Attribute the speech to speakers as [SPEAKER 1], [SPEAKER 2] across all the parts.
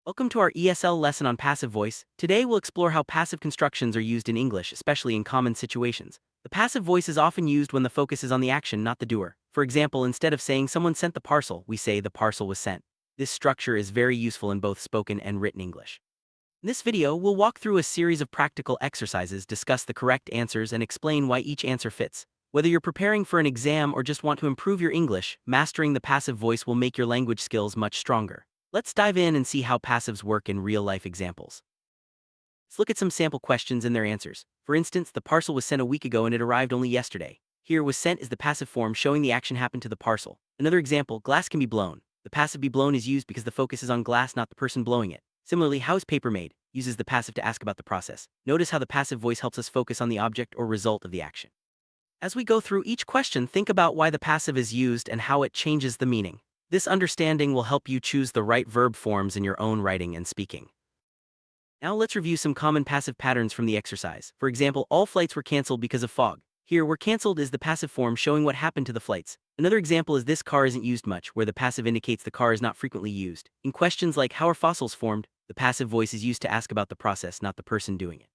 [SPEAKER 1] Welcome to our ESL lesson on passive voice. Today we'll explore how passive constructions are used in English, especially in common situations. The passive voice is often used when the focus is on the action, not the doer. For example, instead of saying someone sent the parcel, we say the parcel was sent. This structure is very useful in both spoken and written English. In this video, we'll walk through a series of practical exercises, discuss the correct answers, and explain why each answer fits. Whether you're preparing for an exam or just want to improve your English, mastering the passive voice will make your language skills much stronger. Let's dive in and see how passives work in real-life examples. Let's look at some sample questions and their answers. For instance, the parcel was sent a week ago and it arrived only yesterday. Here, was sent is the passive form showing the action happened to the parcel. Another example, glass can be blown. The passive be blown is used because the focus is on glass, not the person blowing it. Similarly, how is paper made? Uses the passive to ask about the process. Notice how the passive voice helps us focus on the object or result of the action. As we go through each question, think about why the passive is used and how it changes the meaning. This understanding will help you choose the right verb forms in your own writing and speaking. Now let's review some common passive patterns from the exercise. For example, all flights were canceled because of fog. Here, were canceled is the passive form showing what happened to the flights. Another example is this car isn't used much, where the passive indicates the car is not frequently used. In questions like how are fossils formed, the passive voice is used to ask about the process, not the person doing it.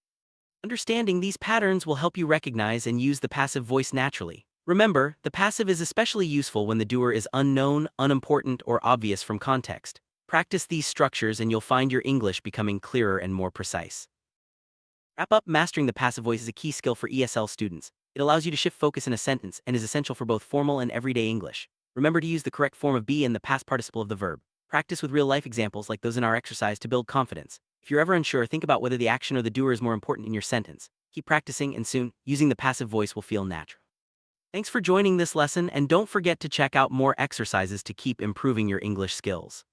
[SPEAKER 1] Understanding these patterns will help you recognize and use the passive voice naturally. Remember, the passive is especially useful when the doer is unknown, unimportant, or obvious from context. Practice these structures and you'll find your English becoming clearer and more precise. Wrap up, mastering the passive voice is a key skill for ESL students. It allows you to shift focus in a sentence and is essential for both formal and everyday English. Remember to use the correct form of be and the past participle of the verb. Practice with real-life examples like those in our exercise to build confidence. If you're ever unsure, think about whether the action or the doer is more important in your sentence. Keep practicing and soon, using the passive voice will feel natural. Thanks for joining this lesson, and don't forget to check out more exercises to keep improving your English skills.